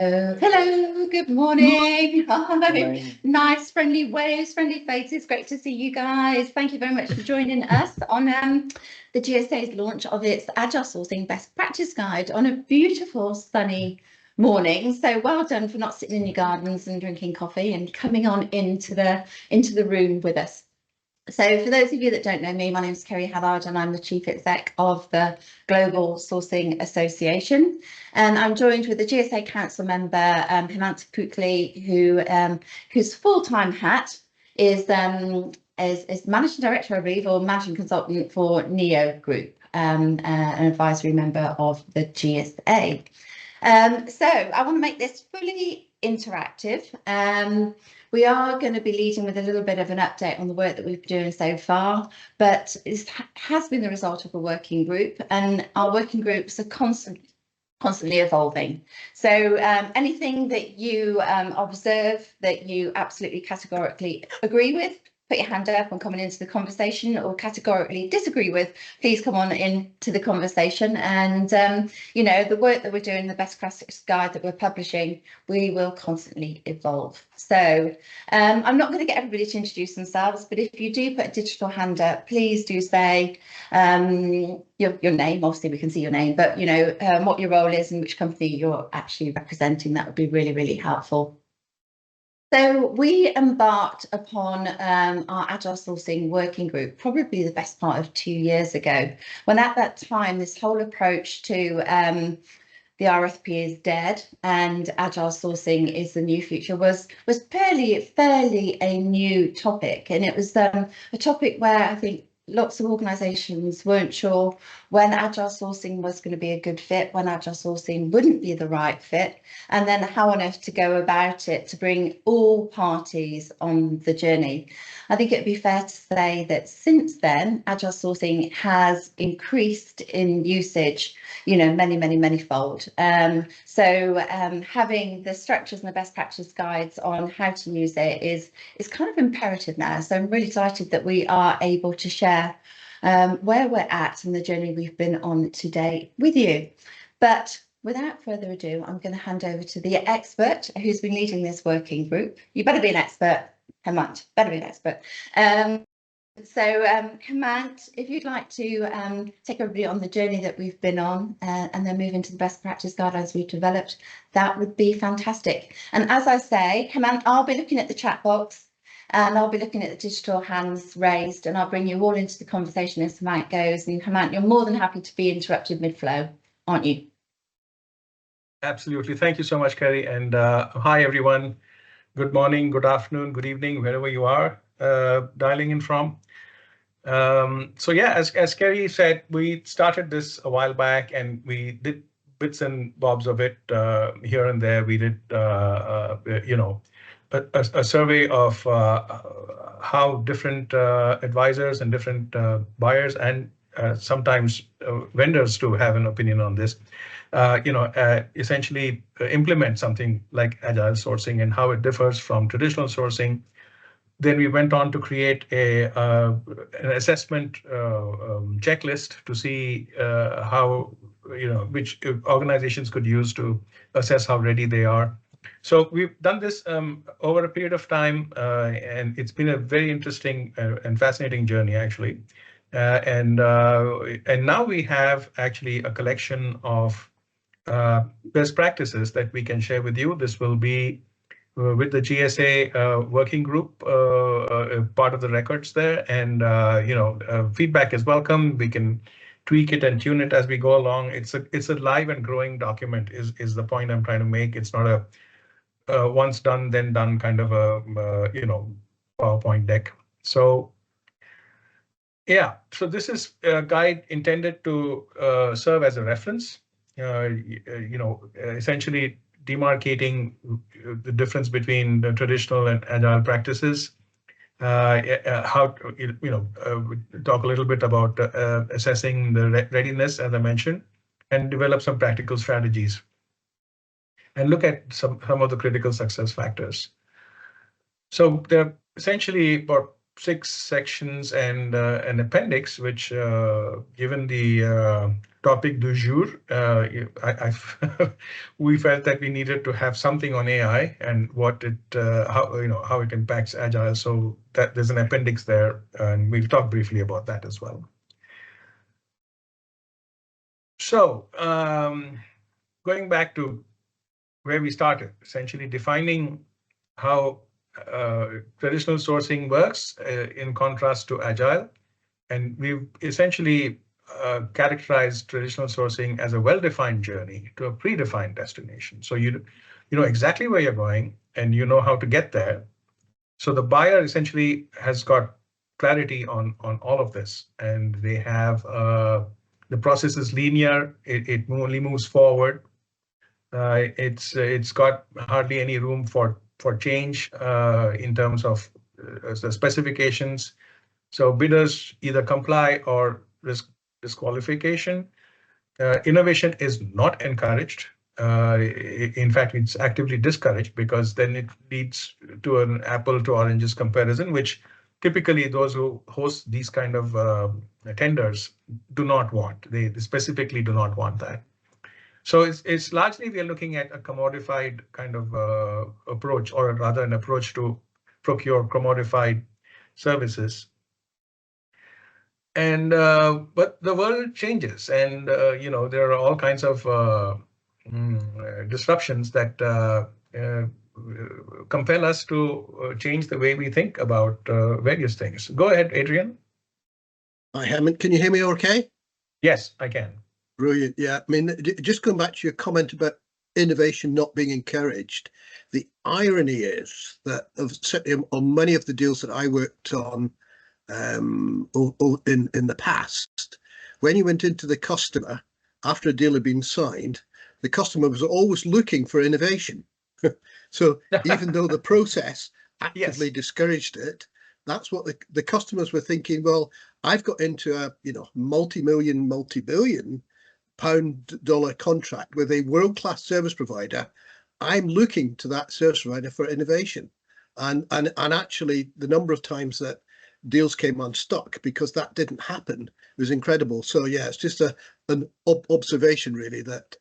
Hello, good morning. Hi. Morning. Nice, friendly waves, friendly faces. Great to see you guys. Thank you very much for joining us on the GSA's launch of its Agile Sourcing Best Practice Guide on a beautiful, sunny morning. So well done for not sitting in your gardens and drinking coffee and coming on into the room with us. So for those of you that don't know me, my name is Kerry Haddard and I'm the Chief Exec of the Global Sourcing Association. And I'm joined with the GSA Council member, Hemant Pukli, whose full-time hat is Managing Director, I believe, or Managing Consultant for NEO Group, an advisory member of the GSA. So I want to make this fully interactive. We are going to be leading with a little bit of an update on the work that we've been doing so far, but it has been the result of a working group, and our working groups are constantly evolving. So anything that you observe that you absolutely categorically agree with, put your hand up and coming into the conversation, or categorically disagree with, please come on into the conversation. And you know, the work that we're doing, the best practice guide that we're publishing, we will constantly evolve. So I'm not going to get everybody to introduce themselves, but if you do put a digital hand up, please do say your name. Obviously we can see your name, but you know, what your role is and which company you're actually representing. That would be really, really helpful. So we embarked upon our Agile Sourcing Working Group probably the best part of 2 years ago, when at that time this whole approach to the RFP is dead and Agile Sourcing is the new future was fairly a new topic. And it was a topic where I think lots of organisations weren't sure when Agile Sourcing was going to be a good fit, when Agile Sourcing wouldn't be the right fit, and then how on earth to go about it to bring all parties on the journey. I think it'd be fair to say that since then, Agile Sourcing has increased in usage, you know, many fold. So having the structures and the best practice guides on how to use it is kind of imperative now. So I'm really excited that we are able to share where we're at and the journey we've been on today with you. But without further ado, I'm going to hand over to the expert who's been leading this working group. You better be an expert, Hemant, better be an expert. So Hemant, if you'd like to take everybody on the journey that we've been on and then move into the best practice guidelines we've developed, that would be fantastic. And as I say, Hemant, I'll be looking at the chat box and I'll be looking at the digital hands raised, and I'll bring you all into the conversation as Hemant goes. And Hemant, you're more than happy to be interrupted mid-flow, aren't you? Absolutely. Thank you so much, Kerry. And hi, everyone. Good morning, good afternoon, good evening, wherever you are dialing in from. So yeah, as Kerry said, we started this a while back and we did bits and bobs of it here and there. We did, you know, a survey of how different advisors and different buyers and sometimes vendors too have an opinion on this. You know, essentially implement something like agile sourcing and how it differs from traditional sourcing. Then we went on to create an assessment checklist to see how, you know, which organizations could use to assess how ready they are. So we've done this over a period of time, and it's been a very interesting and fascinating journey, actually. And now we have actually a collection of best practices that we can share with you. This will be with the GSA working group, part of the records there, and you know, feedback is welcome. We can tweak it and tune it as we go along. It's a live and growing document. Is the point I'm trying to make? It's not a once done then done kind of a you know, PowerPoint deck. So yeah, so this is a guide intended to serve as a reference. You know, essentially demarcating the difference between the traditional and agile practices. How you know, talk a little bit about assessing the readiness, as I mentioned, and develop some practical strategies, and look at some of the critical success factors. So there are essentially about 6 sections and an appendix, which given the topic du jour. We felt that we needed to have something on AI and what it, how it impacts Agile. So that there's an appendix there, and we'll talk briefly about that as well. So going back to where we started, essentially defining how traditional sourcing works in contrast to Agile. And we've essentially characterized traditional sourcing as a well-defined journey to a predefined destination. So you know exactly where you're going and you know how to get there. So the buyer essentially has got clarity on all of this, and they have the process is linear. It only moves forward. It's got hardly any room for change in terms of the specifications. So bidders either comply or risk disqualification. Innovation is not encouraged. In fact, it's actively discouraged because then it leads to an apple to oranges comparison, which typically those who host these kind of tenders do not want. They specifically do not want that. So it's largely we are looking at a commodified kind of approach, or rather an approach to procure commodified services. And but the world changes, and there are all kinds of disruptions that compel us to change the way we think about various things. Go ahead, Adrian. Hi, Hemant. Can you hear me okay? Yes, I can. Brilliant. Yeah, I mean, just going back to your comment about innovation not being encouraged, the irony is that certainly on many of the deals that I worked on in the past, when you went into the customer after a deal had been signed, the customer was always looking for innovation. So even though the process actively discouraged it, that's what the customers were thinking. Well, I've got into a multi-million, multi-billion pound-dollar contract with a world-class service provider. I'm looking to that service provider for innovation, and actually the number of times that deals came unstuck because that didn't happen was incredible. So yeah, it's just an observation really that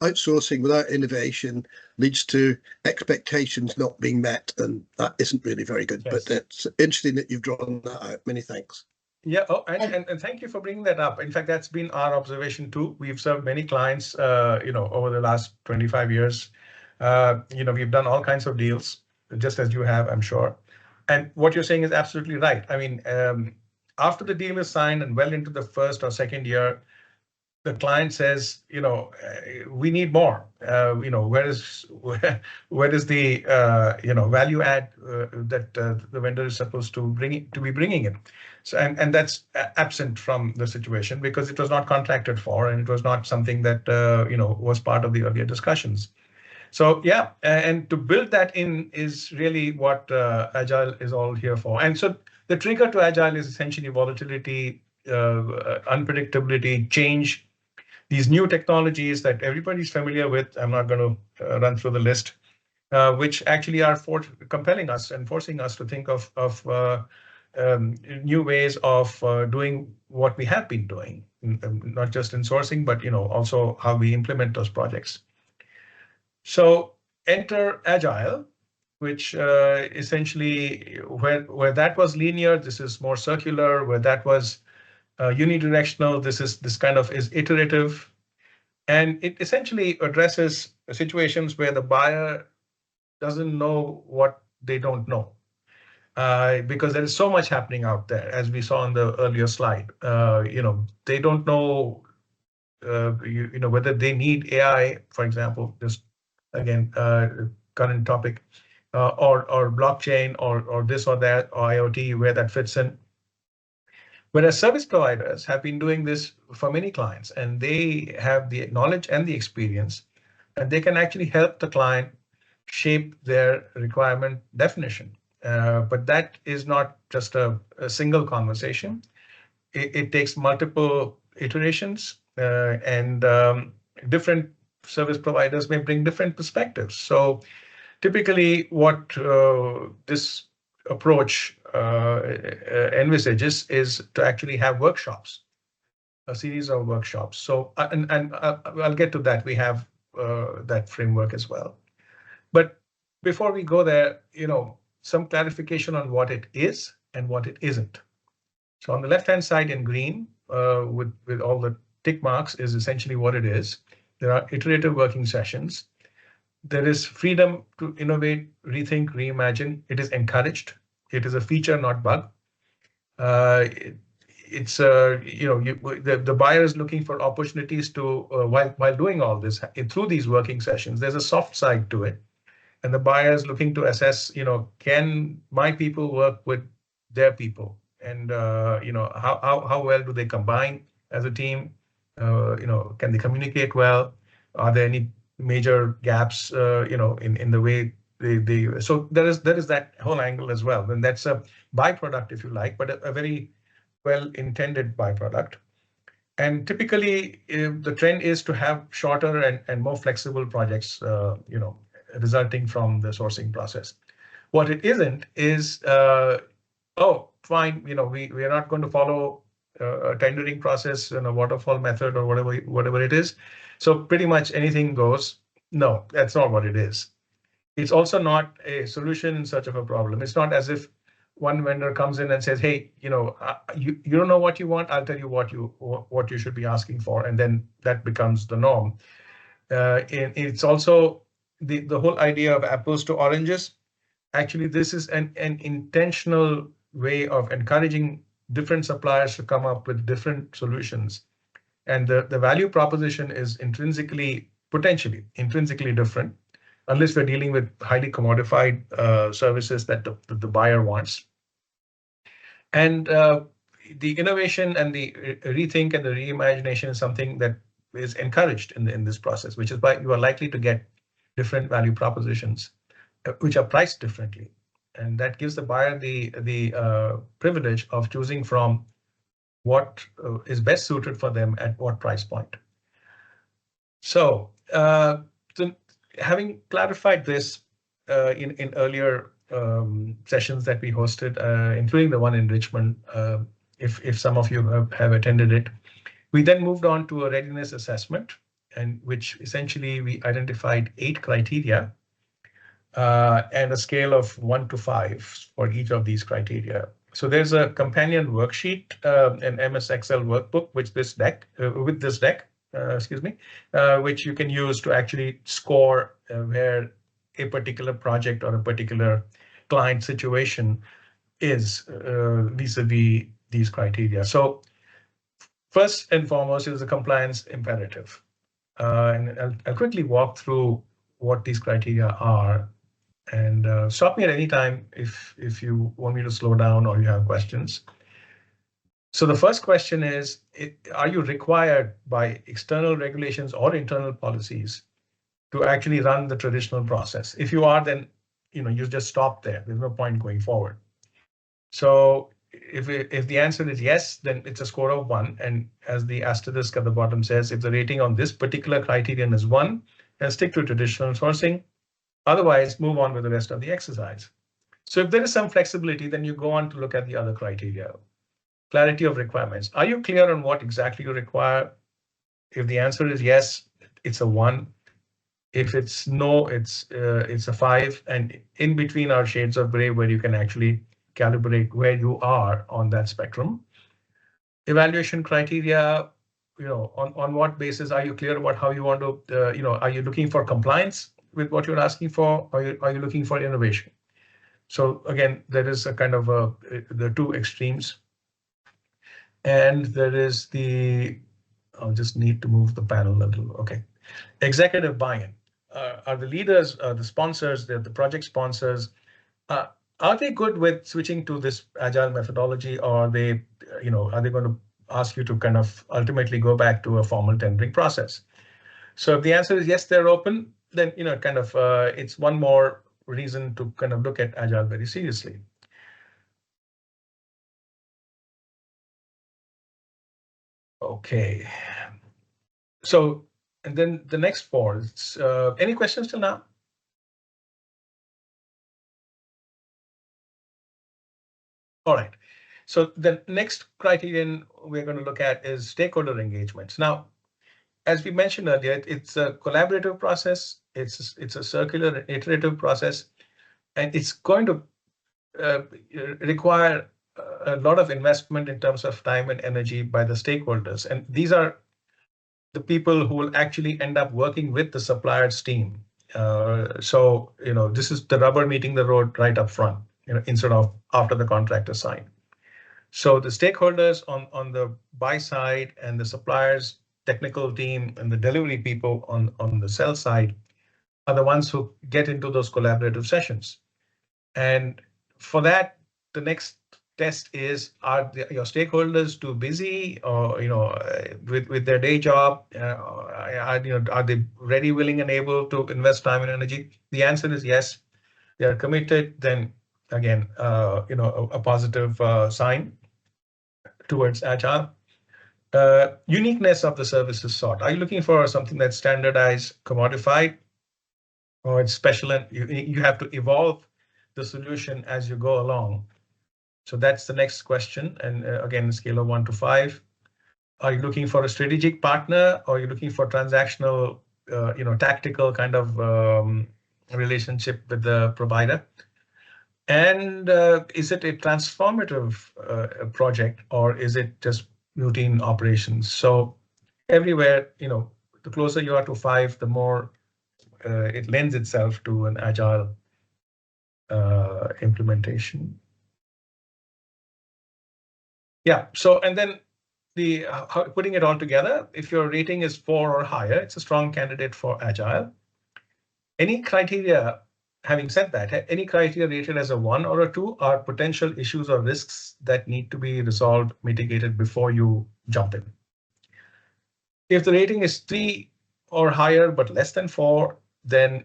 outsourcing without innovation leads to expectations not being met, and that isn't really very good. Yes. But it's interesting that you've drawn that out. Many thanks. Yeah, and thank you for bringing that up. In fact, that's been our observation too. We've served many clients, over the last 25 years. We've done all kinds of deals, just as you have, I'm sure. And what you're saying is absolutely right. I mean, after the deal is signed and well into the first or second year, the client says, we need more. Where is the value add that the vendor is supposed to be bringing in? So and that's absent from the situation because it was not contracted for, and it was not something that was part of the earlier discussions. So yeah, and to build that in is really what Agile is all here for. And so the trigger to Agile is essentially volatility, unpredictability, change. These new technologies that everybody's familiar with, I'm not going to run through the list, which actually are compelling us and forcing us to think of new ways of doing what we have been doing, not just in sourcing, but also how we implement those projects. So enter Agile, which essentially where that was linear, this is more circular. Where that was unidirectional, this kind of is iterative, and it essentially addresses situations where the buyer doesn't know what they don't know, because there is so much happening out there, as we saw on the earlier slide. They don't know, whether they need AI, for example, just again, current topic, or blockchain, or this or that, or IoT, where that fits in. Whereas service providers have been doing this for many clients, and they have the knowledge and the experience, and they can actually help the client shape their requirement definition. But that is not just a single conversation. It takes multiple iterations, and different service providers may bring different perspectives. So typically what this approach envisages is to actually have workshops a series of workshops. So, I'll get to that. We have that framework as well. But before we go there, some clarification on what it is and what it isn't. So on the left-hand side in green, with all the tick marks, is essentially what it is. There are iterative working sessions. There is freedom to innovate, rethink, reimagine. It is encouraged. It is a feature, not bug. It's the buyer is looking for opportunities to while doing all this through these working sessions. There's a soft side to it, and the buyer is looking to assess, can my people work with their people, and how well do they combine as a team? Can they communicate well? Are there any major gaps, in the way they so there is that whole angle as well, and that's a byproduct, if you like, but a very well-intended byproduct. And typically, the trend is to have shorter and more flexible projects, resulting from the sourcing process. What it isn't is, oh, fine, we are not going to follow a tendering process in a waterfall method or whatever it is. So pretty much anything goes. No, that's not what it is. It's also not a solution in search of a problem. It's not as if one vendor comes in and says, hey, you don't know what you want, I'll tell you what you should be asking for, and then that becomes the norm. It's also the whole idea of apples to oranges. Actually, this is an intentional way of encouraging different suppliers to come up with different solutions. And the value proposition is potentially intrinsically different, unless we're dealing with highly commodified services that the buyer wants. And the innovation and the rethink and the reimagination is something that is encouraged in this process, which is why you are likely to get different value propositions, which are priced differently. And that gives the buyer the privilege of choosing from what is best suited for them at what price point. So, having clarified this in earlier sessions that we hosted, including the one in Richmond, if some of you have attended it, we then moved on to a readiness assessment, and which essentially we identified 8 criteria and a scale of 1 to 5 for each of these criteria. So there's a companion worksheet, an MS Excel workbook, with this deck, which you can use to actually score where a particular project or a particular client situation is vis-a-vis these criteria. So first and foremost is the compliance imperative. And I'll quickly walk through what these criteria are, and stop me at any time if you want me to slow down or you have questions. So the first question is, are you required by external regulations or internal policies to actually run the traditional process? If you are, then you just stop there. There's no point going forward. So if the answer is yes, then it's a score of 1. And as the asterisk at the bottom says, if the rating on this particular criterion is 1, then stick to traditional sourcing. Otherwise, move on with the rest of the exercise. So if there is some flexibility, then you go on to look at the other criteria. Clarity of requirements. Are you clear on what exactly you require? If the answer is yes, it's a 1. If it's no, it's a 5. And in between are shades of gray where you can actually calibrate where you are on that spectrum. Evaluation criteria, on what basis are you clear about how you want to, are you looking for compliance with what you're asking for, or are you looking for innovation? So again, there is a kind of the 2 extremes. And there is I'll just need to move the panel a little. Okay. Executive buy-in. Are the leaders, the sponsors, the project sponsors, are they good with switching to this agile methodology, or are they going to ask you to kind of ultimately go back to a formal tendering process? So if the answer is yes, they're open, then it's one more reason to kind of look at agile very seriously. Okay. So, and then the next 4. Any questions till now? All right. So the next criterion we're going to look at is stakeholder engagements. Now, as we mentioned earlier, it's a collaborative process. It's a circular iterative process, and it's going to require a lot of investment in terms of time and energy by the stakeholders. And these are the people who will actually end up working with the supplier's team. So, this is the rubber meeting the road right up front, instead of after the contract is signed. So the stakeholders on the buy side and the suppliers, technical team and the delivery people on the sell side are the ones who get into those collaborative sessions. And for that, the next test is, are your stakeholders too busy, or with their day job? Are they ready, willing, and able to invest time and energy? The answer is yes. They are committed. Then again, a positive sign towards Agile. Uniqueness of the services sought. Are you looking for something that's standardized, commodified, or it's special and you have to evolve the solution as you go along? So that's the next question. And again, scale of 1 to 5. Are you looking for a strategic partner, or are you looking for transactional, tactical kind of relationship with the provider? And is it a transformative project, or is it just routine operations? So everywhere, the closer you are to 5, the more it lends itself to an Agile implementation. Yeah, so and then putting it all together, if your rating is 4 or higher, it's a strong candidate for Agile. Any criteria, having said that, any criteria rated as a 1 or a 2 are potential issues or risks that need to be resolved, mitigated before you jump in. If the rating is 3 or higher, but less than 4, then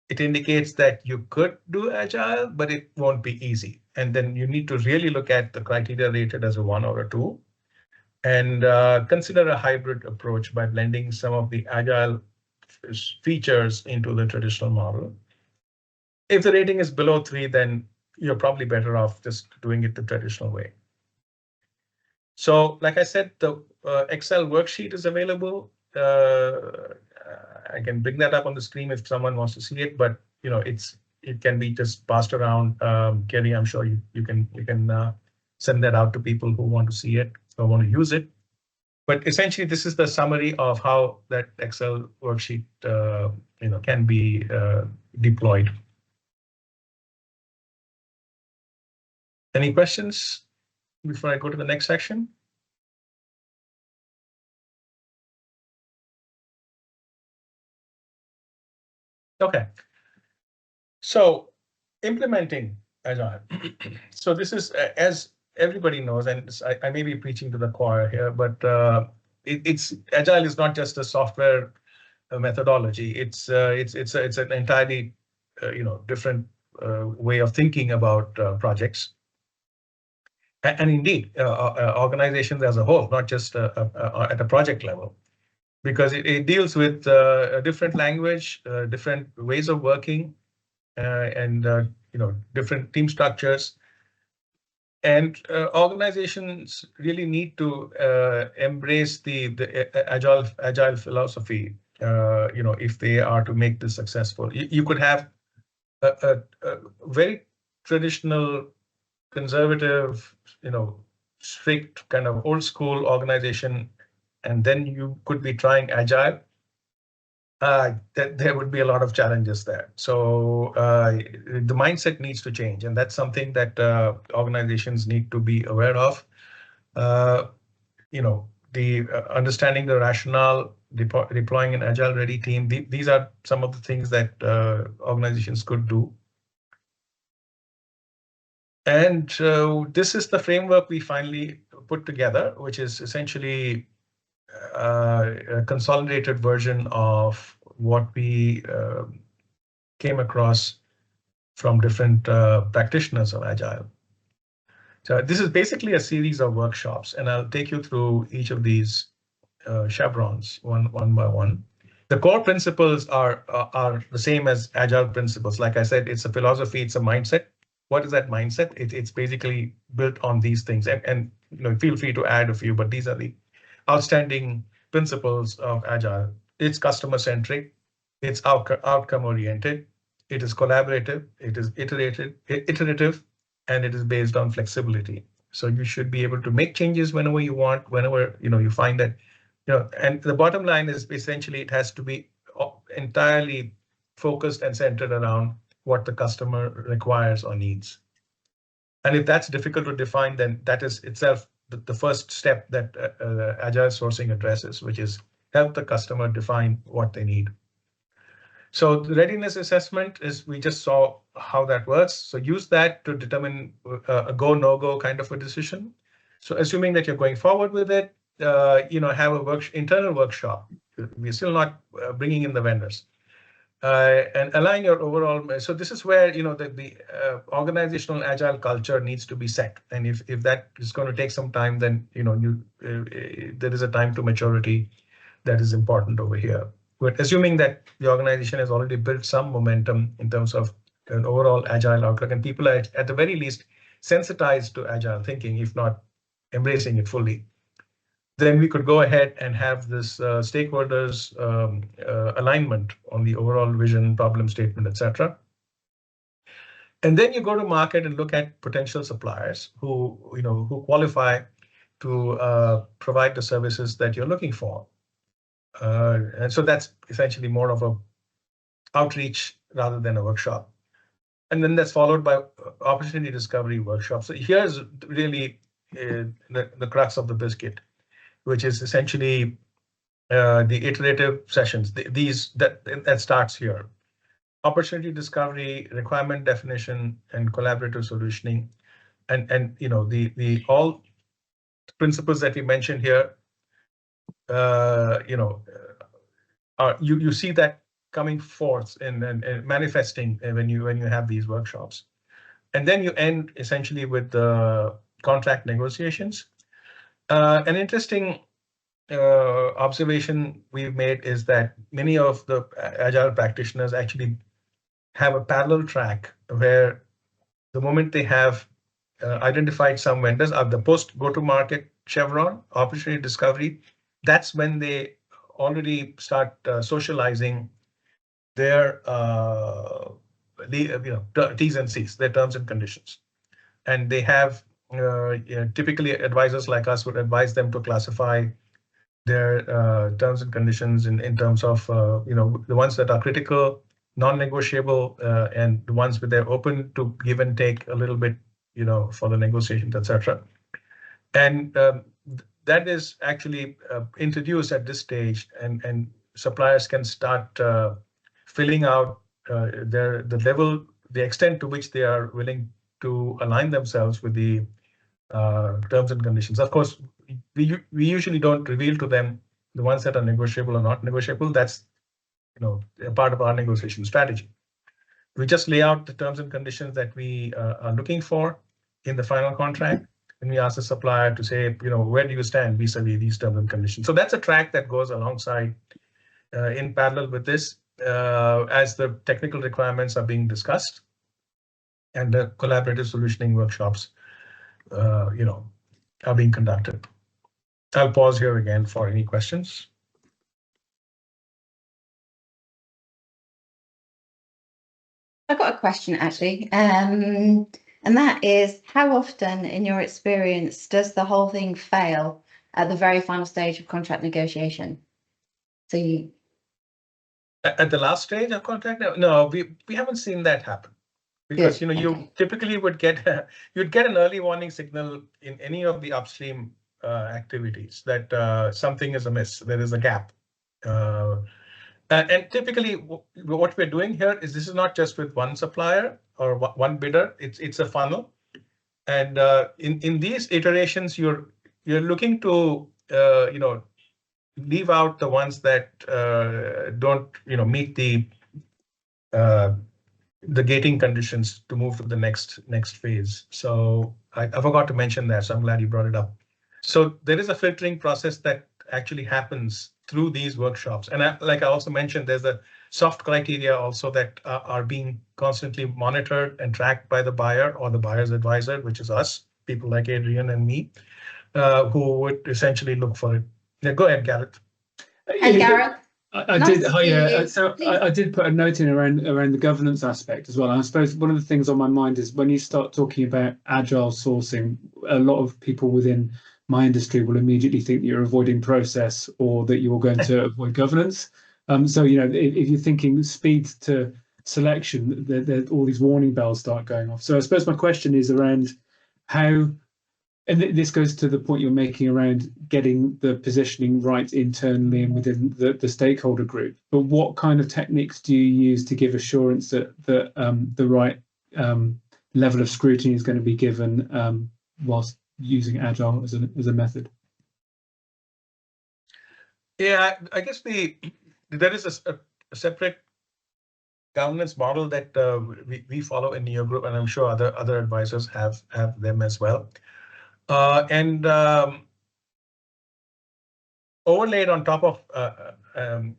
it indicates that you could do Agile, but it won't be easy. And then you need to really look at the criteria rated as a 1 or a 2 and consider a hybrid approach by blending some of the Agile features into the traditional model. If the rating is below 3, then you're probably better off just doing it the traditional way. So like I said, the Excel worksheet is available. I can bring that up on the screen if someone wants to see it, but it can be just passed around. Kerry, I'm sure you can send that out to people who want to see it or want to use it. But essentially, this is the summary of how that Excel worksheet can be deployed. Any questions before I go to the next section? Okay. So implementing Agile. So this is, as everybody knows, and I may be preaching to the choir here, but it's Agile is not just a software methodology. It's an entirely different way of thinking about projects. And indeed, organizations as a whole, not just at a project level, because it deals with a different language, different ways of working, and different team structures. And organizations really need to embrace the agile philosophy, if they are to make this successful. You could have a very traditional, conservative, strict kind of old school organization, and then you could be trying Agile. That there would be a lot of challenges there. So the mindset needs to change, and that's something that organizations need to be aware of. Understanding the rationale, deploying an Agile ready team. These are some of the things that organizations could do. And this is the framework we finally put together, which is essentially a consolidated version of what we came across from different practitioners of Agile. So this is basically a series of workshops, and I'll take you through each of these chevrons one by one. The core principles are the same as Agile principles. Like I said, it's a philosophy, it's a mindset. what is that mindset? It's basically built on these things, and feel free to add a few, but these are the outstanding principles of Agile. It's customer centric, it's outcome oriented, it is collaborative, it is iterative, and it is based on flexibility. So you should be able to make changes whenever you want, whenever you find that, and the bottom line is essentially it has to be entirely focused and centered around what the customer requires or needs. And if that's difficult to define, then that is itself the first step that Agile sourcing addresses, which is help the customer define what they need. So the readiness assessment is, we just saw how that works. So use that to determine a go, no go kind of a decision. So assuming that you're going forward with it, have a internal workshop. We're still not bringing in the vendors. And align your overall. So this is where the organizational Agile culture needs to be set. And if that is going to take some time, then there is a time to maturity that is important over here. But assuming that the organization has already built some momentum in terms of an overall Agile outlook, and people are at the very least sensitized to Agile thinking, if not embracing it fully, then we could go ahead and have this stakeholders alignment on the overall vision, problem statement, etc. And then you go to market and look at potential suppliers who qualify to provide the services that you're looking for. And so that's essentially more of a outreach rather than a workshop. And then that's followed by opportunity discovery workshops. So here's really the crux of the biscuit, which is essentially the iterative sessions. That starts here. Opportunity discovery, requirement definition, and collaborative solutioning, and the all principles that we mentioned here. You see that coming forth and manifesting when you have these workshops, and then you end essentially with the contract negotiations. An interesting observation we've made is that many of the Agile practitioners actually have a parallel track where the moment they have identified some vendors at the post go-to-market chevron, opportunity discovery, that's when they already start socializing their T's and C's, their terms and conditions. And they have typically advisors like us would advise them to classify their terms and conditions in terms of the ones that are critical, non-negotiable, and the ones where they're open to give and take a little bit, for the negotiations, etc. And that is actually introduced at this stage, and suppliers can start filling out the extent to which they are willing to align themselves with the terms and conditions. Of course, we usually don't reveal to them the ones that are negotiable or not negotiable. That's a part of our negotiation strategy. We just lay out the terms and conditions that we are looking for in the final contract, and we ask the supplier to say, where do you stand vis-a-vis these terms and conditions? So that's a track that goes alongside in parallel with this as the technical requirements are being discussed and the collaborative solutioning workshops are being conducted. I'll pause here again for any questions. I've got a question actually, and that is, how often in your experience does the whole thing fail at the very final stage of contract negotiation? So at the last stage of contract? No, we haven't seen that happen. Because you typically would get you'd get an early warning signal in any of the upstream activities that something is amiss, there is a gap. And typically what we're doing here is this is not just with one supplier or one bidder, it's a funnel. And in these iterations, you're looking to leave out the ones that don't meet the gating conditions to move to the next phase. So I forgot to mention that, so I'm glad you brought it up. So there is a filtering process that actually happens through these workshops. And like I also mentioned, there's a soft criteria also that are being constantly monitored and tracked by the buyer or the buyer's advisor, which is us, people like Adrian and me, who would essentially look for it. Yeah, go ahead, Gareth. Hey, Gareth. I Nice did. to see you. So Please. I did put a note in around the governance aspect as well. And I suppose one of the things on my mind is when you start talking about agile sourcing, a lot of people within my industry will immediately think that you're avoiding process or that you're going to avoid governance. So if you're thinking speed to selection, all these warning bells start going off. So I suppose my question is around how. And this goes to the point you're making around getting the positioning right internally and within the stakeholder group. But what kind of techniques do you use to give assurance that the right level of scrutiny is going to be given whilst using Agile as a method? Yeah, I guess there is a separate governance model that we follow in Neo Group, and I'm sure other advisors have them as well. And overlaid on top of an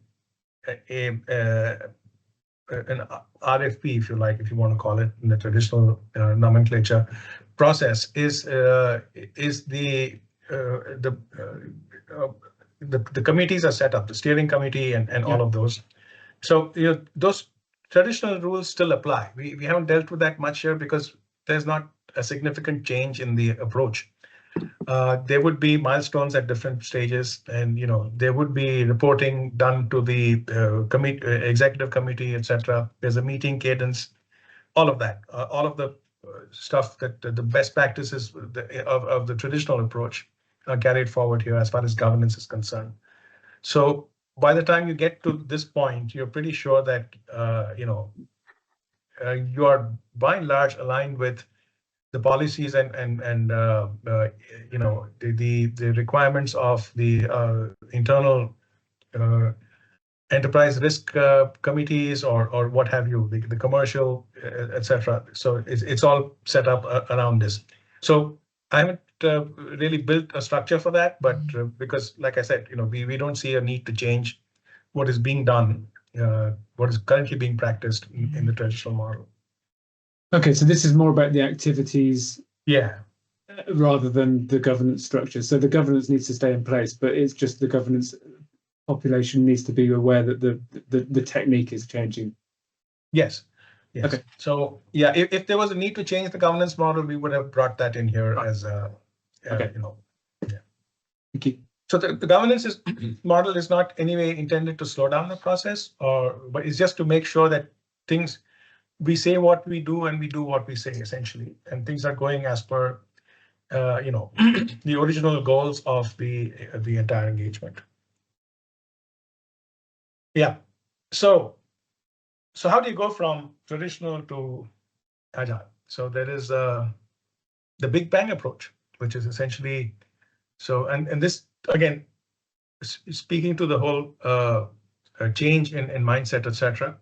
RFP, if you like, if you want to call it in the traditional nomenclature process, is the committees are set up, the steering committee and all of those. So those traditional rules still apply. We haven't dealt with that much here because there's not a significant change in the approach. There would be milestones at different stages, and there would be reporting done to the executive committee, etc. There's a meeting cadence, all of that, all of the stuff that the best practices of the traditional approach are carried forward here as far as governance is concerned. So by the time you get to this point, you're pretty sure that you are by and large aligned with the policies and the requirements of the internal enterprise risk committees or what have you, the commercial, etc. So it's all set up around this. So I haven't really built a structure for that, but because, like I said, we don't see a need to change what is being done, what is currently being practiced in the traditional model. Okay, so this is more about the activities, rather than the governance structure. So the governance needs to stay in place, but it's just the governance population needs to be aware that the technique is changing. Yes. Okay. So yeah, if there was a need to change the governance model, we would have brought that in here as okay. Thank you. So the governance model is not anyway intended to slow down the process, but it's just to make sure that we say what we do and we do what we say, essentially, and things are going as per the original goals of the entire engagement. Yeah. So how do you go from traditional to agile? So there is the Big Bang approach, which is essentially and this again speaking to the whole change in mindset, etc.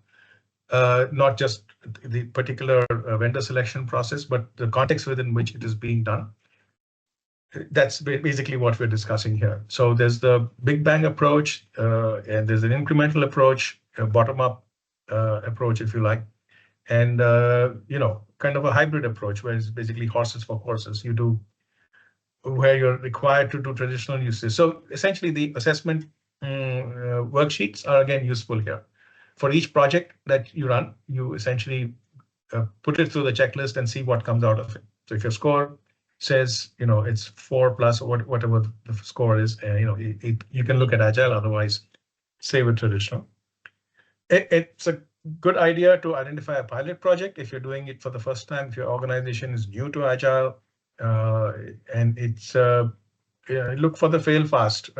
Not just the particular vendor selection process, but the context within which it is being done. That's basically what we're discussing here. So there's the Big Bang approach, and there's an incremental approach, a bottom-up approach, if you like, and kind of a hybrid approach where it's basically horses for courses. You do where you're required to do traditional uses. So essentially, the assessment worksheets are again useful here. For each project that you run, you essentially put it through the checklist and see what comes out of it. So if your score says, it's 4+ or whatever the score is, you can look at Agile, otherwise stay with traditional. It's a good idea to identify a pilot project if you're doing it for the first time, if your organization is new to Agile, and it's look for the fail fast.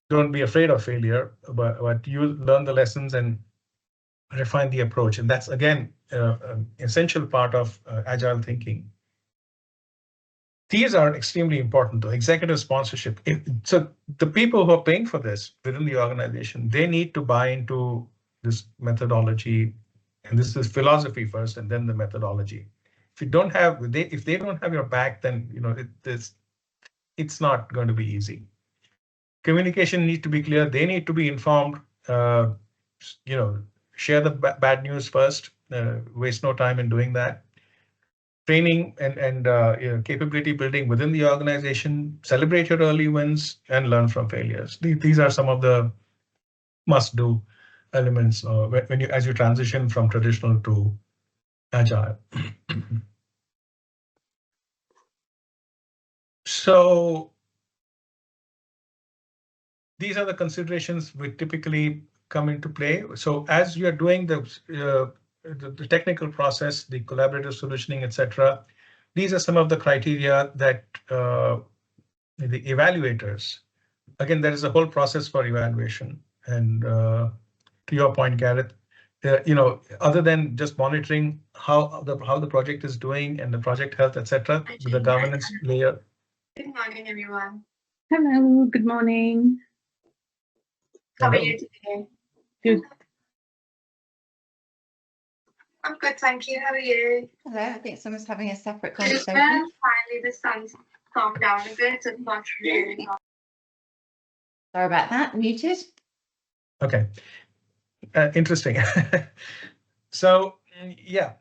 Don't be afraid of failure, but you learn the lessons and refine the approach. And that's, again, an essential part of Agile thinking. These are extremely important to executive sponsorship. So the people who are paying for this within the organization, they need to buy into this methodology. And this is philosophy first, and then the methodology. If you don't have, if they don't have your back, then it's not going to be easy. Communication needs to be clear. They need to be informed. share the bad news first, waste no time in doing that. Training and capability building within the organization, celebrate your early wins and learn from failures. These are some of the must-do elements as you transition from traditional to agile. So these are the considerations which typically come into play. So as you are doing the technical process, the collaborative solutioning, etc., these are some of the criteria that the evaluators. Again, there is a whole process for evaluation, and to your point, Gareth, other than just monitoring how the project is doing and the project health, etc., the governance layer. Good morning, everyone. Hello, good morning. How Hello. are you today? Good. I'm good, thank you. How are you? Hello, I think someone's having a separate Just conversation. finally the sun's calmed down a bit. It's not really hot. Sorry about that. Muted. Okay, interesting. So yeah,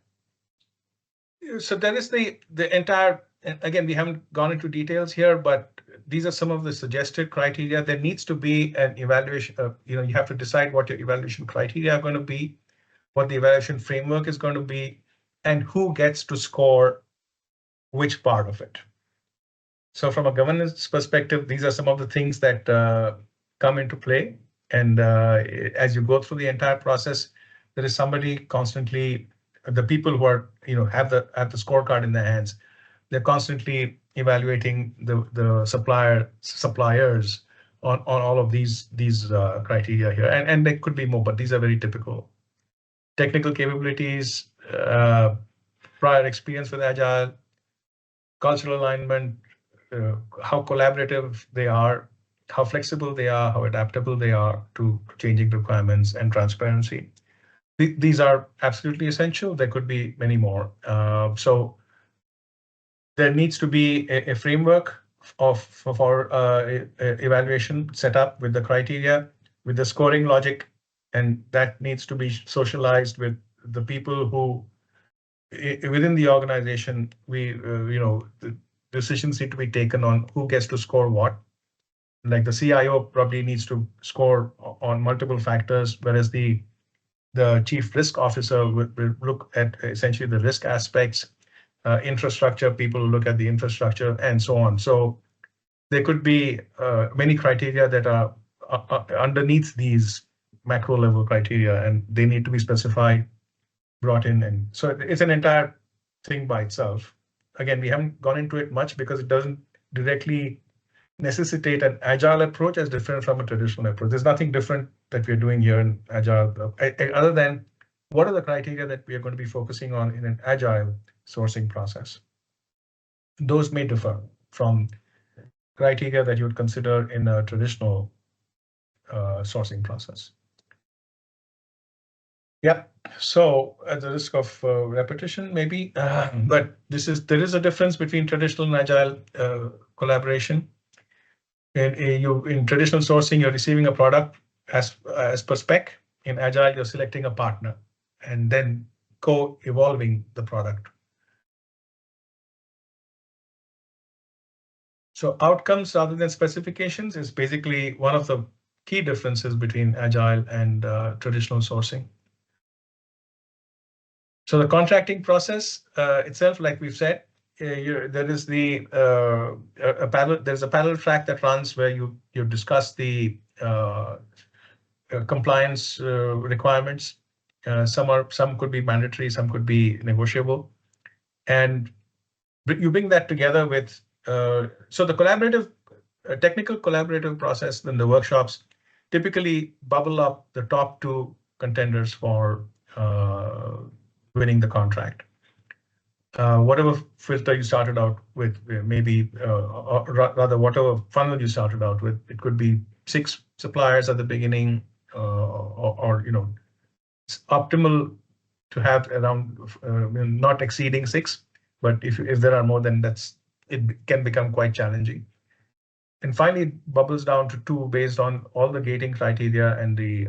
so there is the entire. Again, we haven't gone into details here, but these are some of the suggested criteria. There needs to be an evaluation. You have to decide what your evaluation criteria are going to be, what the evaluation framework is going to be, and who gets to score which part of it. So from a governance perspective, these are some of the things that come into play. And as you go through the entire process, there is somebody constantly, the people who are, have the scorecard in their hands, they're constantly evaluating the suppliers on all of these criteria here. And there could be more, but these are very typical. Technical capabilities, prior experience with Agile, cultural alignment, how collaborative they are, how flexible they are, how adaptable they are to changing requirements, and transparency. These are absolutely essential. There could be many more. So there needs to be a framework for evaluation set up with the criteria, with the scoring logic, and that needs to be socialized with the people who within the organization. The decisions need to be taken on who gets to score what. Like the CIO probably needs to score on multiple factors, whereas the chief risk officer will look at essentially the risk aspects. Infrastructure people look at the infrastructure, and so on. So there could be many criteria that are underneath these macro level criteria, and they need to be specified, brought in. And so it's an entire thing by itself. Again, we haven't gone into it much because it doesn't directly necessitate an agile approach as different from a traditional approach. There's nothing different that we're doing here in agile, other than what are the criteria that we are going to be focusing on in an agile sourcing process. Those may differ from criteria that you would consider in a traditional sourcing process. Yep. So at the risk of repetition, maybe, but there is a difference between traditional and agile collaboration. In traditional sourcing, you're receiving a product as per spec. In agile, you're selecting a partner and then co-evolving the product. So outcomes rather than specifications is basically one of the key differences between agile and traditional sourcing. So the contracting process itself, like we've said, there is there's a parallel track that runs where you discuss the compliance requirements. Some could be mandatory, some could be negotiable, and you bring that together with so the technical collaborative process. Then the workshops typically bubble up the top two contenders for winning the contract. Whatever filter you started out with, maybe, or rather whatever funnel you started out with, it could be 6 suppliers at the beginning, or it's optimal to have around not exceeding 6. But if there are more, then it can become quite challenging. And finally, it bubbles down to 2 based on all the gating criteria and the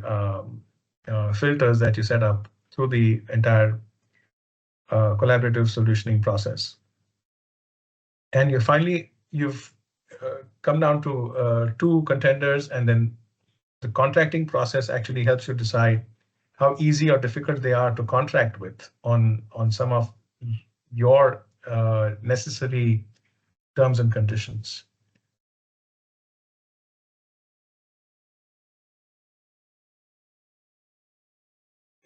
filters that you set up through the entire collaborative solutioning process. And you've come down to 2 contenders, and then the contracting process actually helps you decide how easy or difficult they are to contract with on some of your necessary terms and conditions.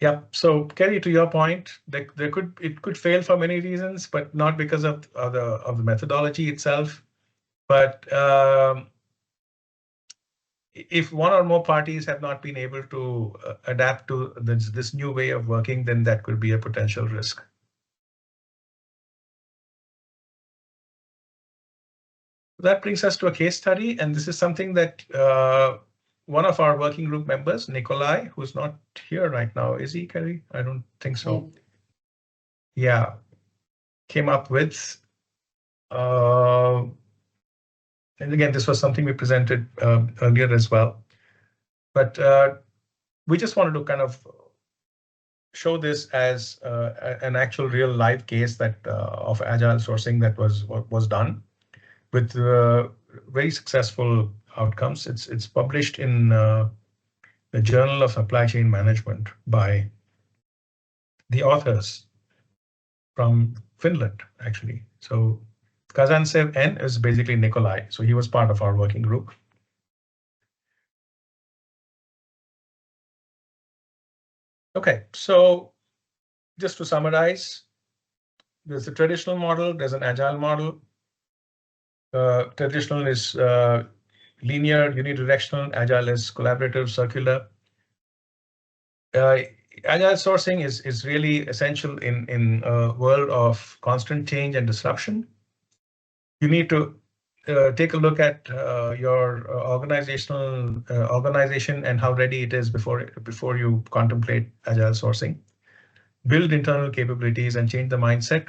Yeah, so Kerry, to your point, it could fail for many reasons, but not because of the methodology itself. But if one or more parties have not been able to adapt to this new way of working, then that could be a potential risk. That brings us to a case study, and this is something that one of our working group members, Nikolai, who's not here right now, is he, Kerry? I don't think so. Yeah, came up with. And again, this was something we presented earlier as well. But we just wanted to kind of show this as an actual real live case that of agile sourcing that was done with very successful outcomes. It's published in the Journal of Supply Chain Management by the authors from Finland, actually. So Kazantsev N is basically Nikolai. So he was part of our working group. Okay, so just to summarize, there's a traditional model, there's an agile model. Traditional is linear, unidirectional, agile is collaborative, circular. Agile sourcing is really essential in a world of constant change and disruption. You need to take a look at your organization and how ready it is before you contemplate agile sourcing. Build internal capabilities and change the mindset.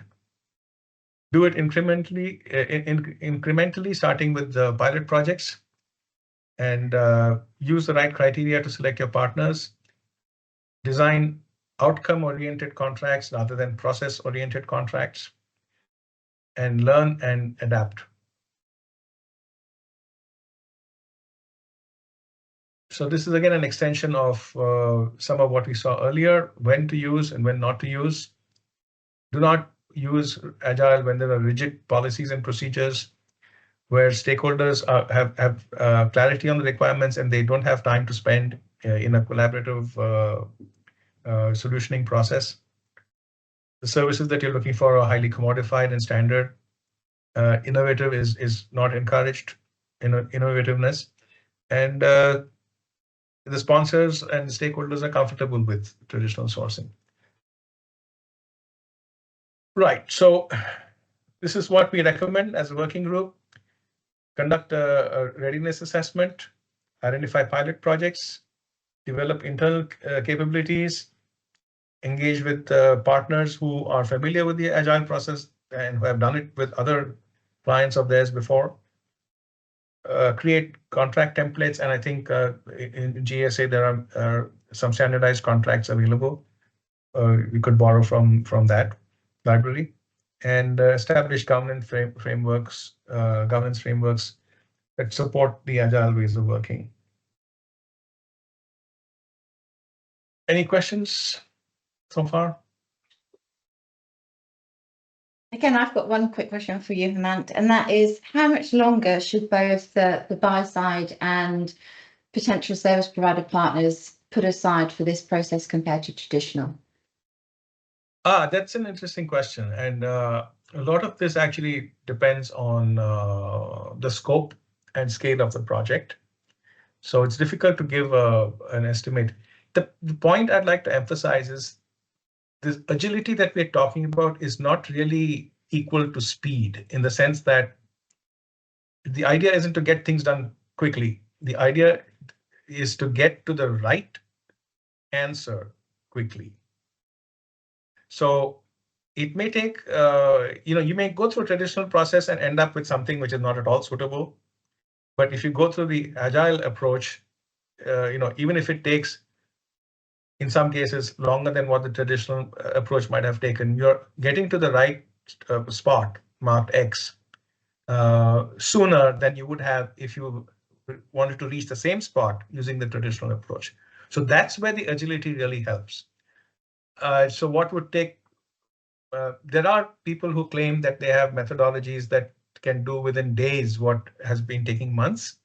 Do it incrementally, starting with the pilot projects, and use the right criteria to select your partners. Design outcome-oriented contracts rather than process-oriented contracts, and learn and adapt. So this is again an extension of some of what we saw earlier, when to use and when not to use. Do not use Agile when there are rigid policies and procedures where stakeholders have clarity on the requirements and they don't have time to spend in a collaborative solutioning process. The services that you're looking for are highly commodified and standard. Innovative is not encouraged, innovativeness. And the sponsors and stakeholders are comfortable with traditional sourcing. Right, so this is what we recommend as a working group. Conduct a readiness assessment, identify pilot projects, develop internal capabilities, engage with partners who are familiar with the Agile process and who have done it with other clients of theirs before. Create contract templates, and I think in GSA there are some standardized contracts available. We could borrow from that library, and establish governance frameworks that support the Agile ways of working. Any questions so far? Again, I've got one quick question for you, Hemant, and that is, how much longer should both the buy side and potential service provider partners put aside for this process compared to traditional? That's an interesting question. And a lot of this actually depends on the scope and scale of the project. So it's difficult to give an estimate. The point I'd like to emphasize is this agility that we're talking about is not really equal to speed, in the sense that the idea isn't to get things done quickly. The idea is to get to the right answer quickly. So it may take, you may go through a traditional process and end up with something which is not at all suitable. But if you go through the Agile approach, even if it takes in some cases longer than what the traditional approach might have taken. You're getting to the right spot marked X sooner than you would have if you wanted to reach the same spot using the traditional approach. So that's where the agility really helps. So what would take, there are people who claim that they have methodologies that can do within days what has been taking months.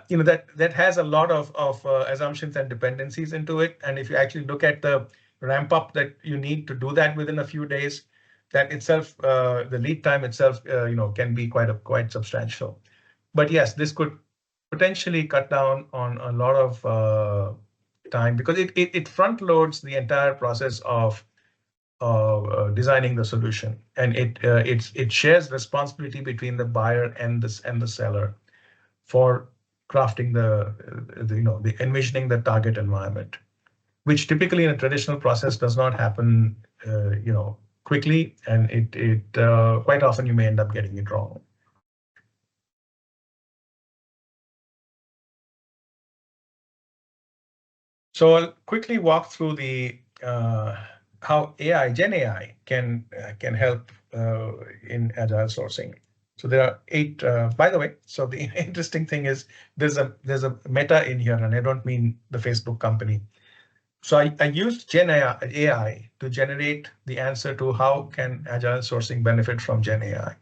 You know, that has a lot of assumptions and dependencies into it. And if you actually look at the ramp up that you need to do that within a few days, that itself, the lead time itself, you know, can be quite substantial. But yes, this could potentially cut down on a lot of time, because it front loads the entire process of designing the solution, and it shares responsibility between the buyer and the seller for crafting the envisioning the target environment, which typically in a traditional process does not happen quickly, and it quite often you may end up getting it wrong. So I'll quickly walk through the how Gen AI can help in agile sourcing. So there are 8, by the way. So the interesting thing is there's a meta in here, and I don't mean the Facebook company. So I used Gen AI to generate the answer to how can agile sourcing benefit from Gen AI.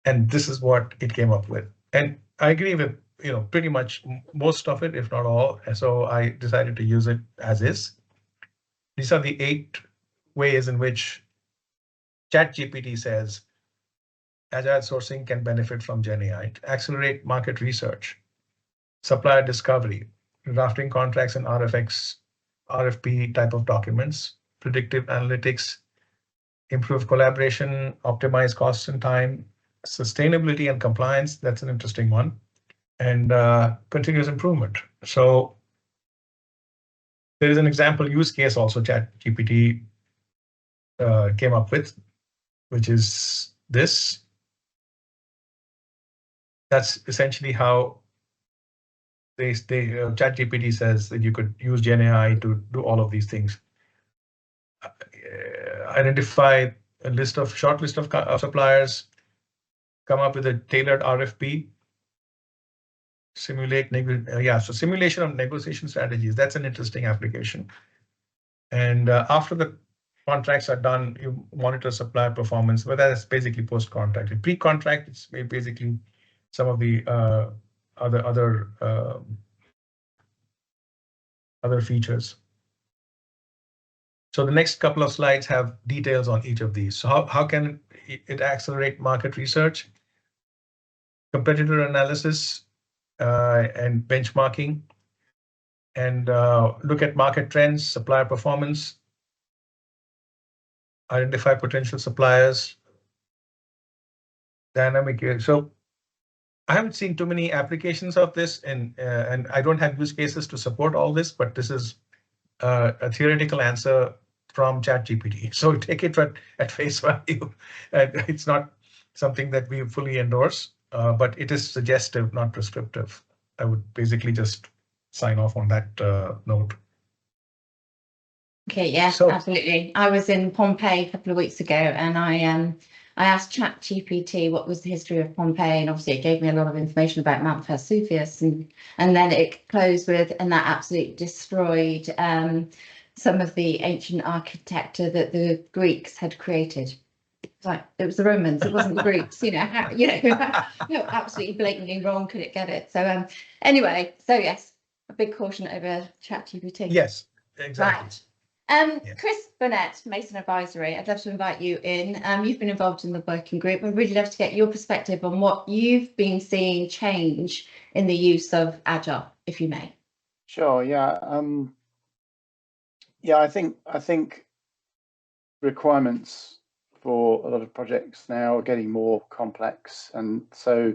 And this is what it came up with. And I agree with pretty much most of it, if not all. So I decided to use it as is. These are the 8 ways in which ChatGPT says agile sourcing can benefit from Gen AI. To accelerate market research, supplier discovery, drafting contracts and RFP type of documents, predictive analytics, improve collaboration, optimize costs and time, sustainability and compliance. That's an interesting one. And continuous improvement. So there is an example use case also ChatGPT came up with, which is this. That's essentially how ChatGPT says that you could use Gen AI to do all of these things. Identify a short list of suppliers, come up with a tailored RFP, simulate so simulation of negotiation strategies. That's an interesting application. And after the contracts are done, you monitor supplier performance, but that's basically post-contract. In pre-contract, it's basically some of the other features. So the next couple of slides have details on each of these. So how can it accelerate market research, competitor analysis, and benchmarking, and look at market trends, supplier performance, identify potential suppliers, dynamic. So I haven't seen too many applications of this, and I don't have use cases to support all this, but this is a theoretical answer from ChatGPT. So take it at face value. It's not something that we fully endorse, but it is suggestive, not prescriptive. I would basically just sign off on that note. Okay, yeah, So, absolutely. I was in Pompeii a couple of weeks ago, and I asked ChatGPT what was the history of Pompeii, and obviously it gave me a lot of information about Mount Vesuvius, and then it closed with, and that absolutely destroyed some of the ancient architecture that the Greeks had created. Like it was the Romans, it wasn't the Greeks. How absolutely blatantly wrong could it get it? So anyway, so yes, a big caution over ChatGPT. Yes, exactly. Right. Chris Burnett, Mason Advisory, I'd love to invite you in. You've been involved in the working group. I'd really love to get your perspective on what you've been seeing change in the use of Agile, if you may. Sure. Yeah. I think requirements for a lot of projects now are getting more complex, and so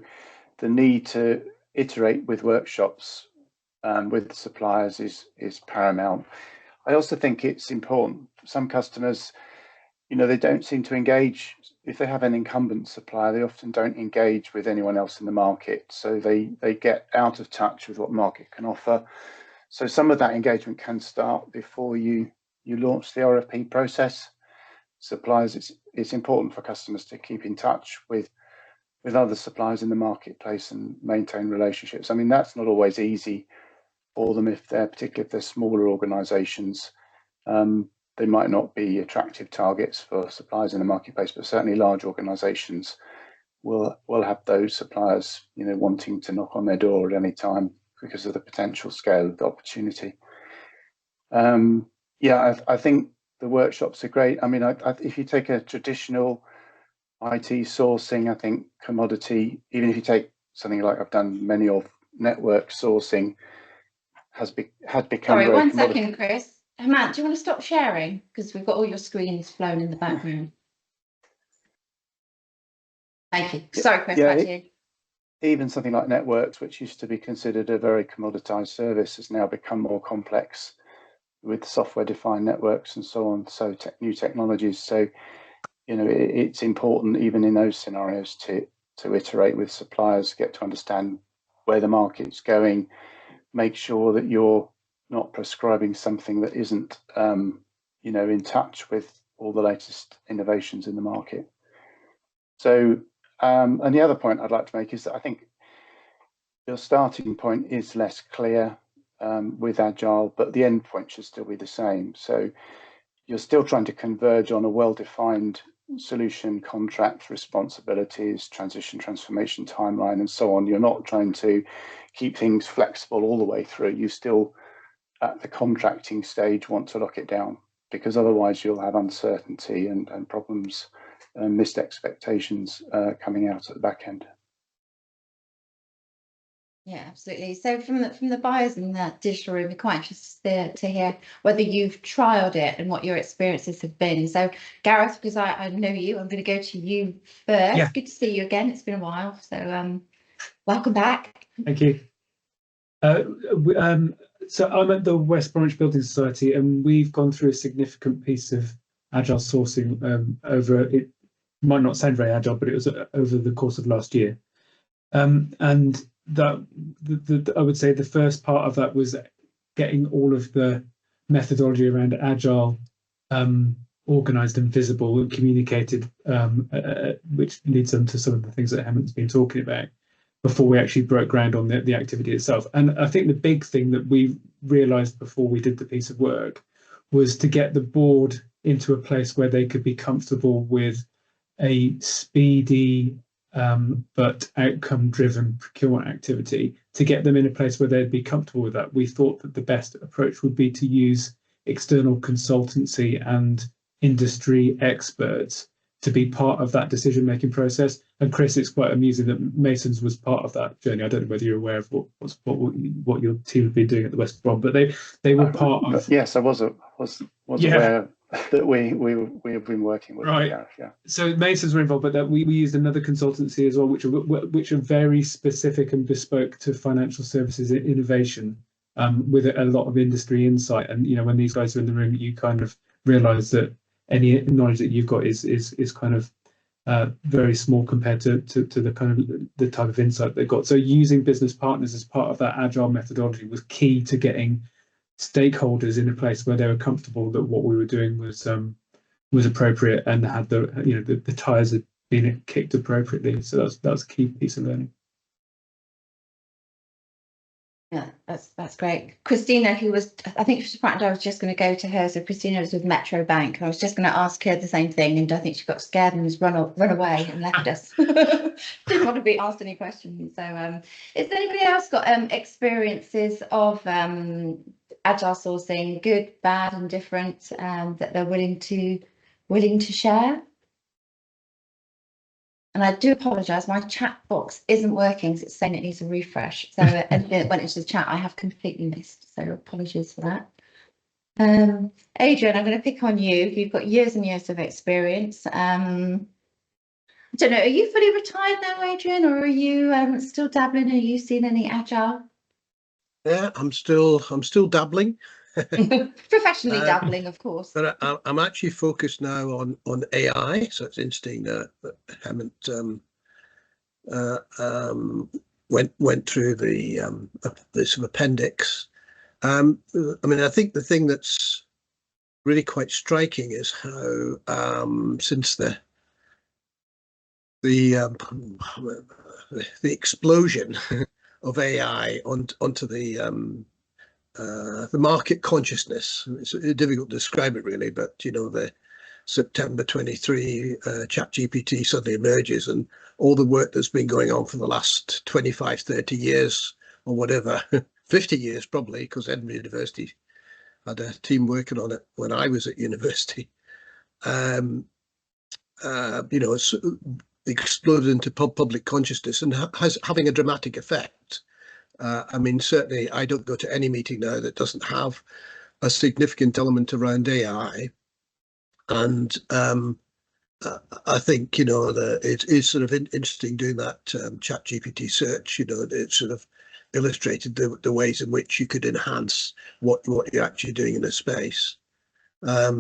the need to iterate with workshops with the suppliers is paramount. I also think it's important. Some customers, you know, they don't seem to engage. If they have an incumbent supplier, they often don't engage with anyone else in the market. So they get out of touch with what the market can offer. So some of that engagement can start before you launch the RFP process. Suppliers, it's important for customers to keep in touch with other suppliers in the marketplace and maintain relationships. I mean, that's not always easy for them particularly if they're smaller organisations. They might not be attractive targets for suppliers in the marketplace, but certainly large organisations will have those suppliers, you know, wanting to knock on their door at any time because of the potential scale of the opportunity. Yeah, I think the workshops are great. I mean, if you take a traditional IT sourcing, I think commodity, even if you take something like I've done many of, network sourcing had become. Sorry, 1 second, Chris. Matt, do you want to stop sharing? Because we've got all your screens flown in the background. Thank you. Sorry, Chris, back to you. Even something like networks, which used to be considered a very commoditized service, has now become more complex with software-defined networks and so on. So new technologies. So, you know, it's important even in those scenarios to iterate with suppliers, get to understand where the market's going, make sure that you're not prescribing something that isn't, you know, in touch with all the latest innovations in the market. So, and the other point I'd like to make is that I think your starting point is less clear with Agile, but the end point should still be the same. So you're still trying to converge on a well-defined solution, contract, responsibilities, transition, transformation, timeline, and so on. You're not trying to keep things flexible all the way through. You still, at the contracting stage, want to lock it down, because otherwise you'll have uncertainty and problems and missed expectations coming out at the back end. Yeah, absolutely. So from the buyers in the digital room, we're quite interested to hear whether you've trialed it and what your experiences have been. So Gareth, because I know you, I'm going to go to you first. Yeah. Good to see you again. It's been a while. So welcome back. Thank you. So I'm at the West Bromwich Building Society, and we've gone through a significant piece of agile sourcing over, it might not sound very agile, but it was over the course of last year. And that I would say the first part of that was getting all of the methodology around agile organized and visible and communicated, which leads on to some of the things that Hemant's been talking about, before we actually broke ground on the activity itself. And I think the big thing that we realized before we did the piece of work was to get the board into a place where they could be comfortable with a speedy but outcome-driven procurement activity. To get them in a place where they'd be comfortable with that, we thought that the best approach would be to use external consultancy and industry experts to be part of that decision-making process. And Chris, it's quite amusing that Masons was part of that journey. I don't know whether you're aware of what your team have been doing at the West Brom, but they were part of. Yes, I was aware that we have been working with. Right. Yeah. So Masons were involved, but that we used another consultancy as well, which are very specific and bespoke to financial services innovation, with a lot of industry insight. And you know, when these guys are in the room, you kind of realise that any knowledge that you've got is kind of very small compared to the kind of the type of insight they've got. So using business partners as part of that agile methodology was key to getting stakeholders in a place where they were comfortable that what we were doing was appropriate and had the tires had been kicked appropriately. So that's a key piece of learning. Yeah, that's great. Christina, who was, I think she was, I was just going to go to her. So Christina was with Metro Bank. I was just going to ask her the same thing, and I think she got scared and has run away and left us. Didn't want to be asked any questions. So, has anybody else got experiences of agile sourcing, good, bad, and different, that they're willing to share? And I do apologise, my chat box isn't working, so it's saying it needs a refresh. So anything that went into the chat, I have completely missed. So apologies for that. Adrian, I'm going to pick on you. You've got years and years of experience. I don't know, are you fully retired now, Adrian, or are you still dabbling? Are you seeing any agile? Yeah, I'm still dabbling. Professionally dabbling, of course. But I'm actually focused now on AI, so it's interesting that I haven't went through the sort of appendix. I mean, I think the thing that's really quite striking is how since the explosion of AI onto the market consciousness. It's difficult to describe it really, but you know, the September 23 ChatGPT suddenly emerges, and all the work that's been going on for the last 25, 30 years or whatever, 50 years probably, because Edinburgh University had a team working on it when I was at university. You know, it's exploded into public consciousness and having a dramatic effect. I mean, certainly I don't go to any meeting now that doesn't have a significant element around AI. And I think, you know, it is sort of interesting doing that ChatGPT search. You know, it sort of illustrated the ways in which you could enhance what you're actually doing in a space. I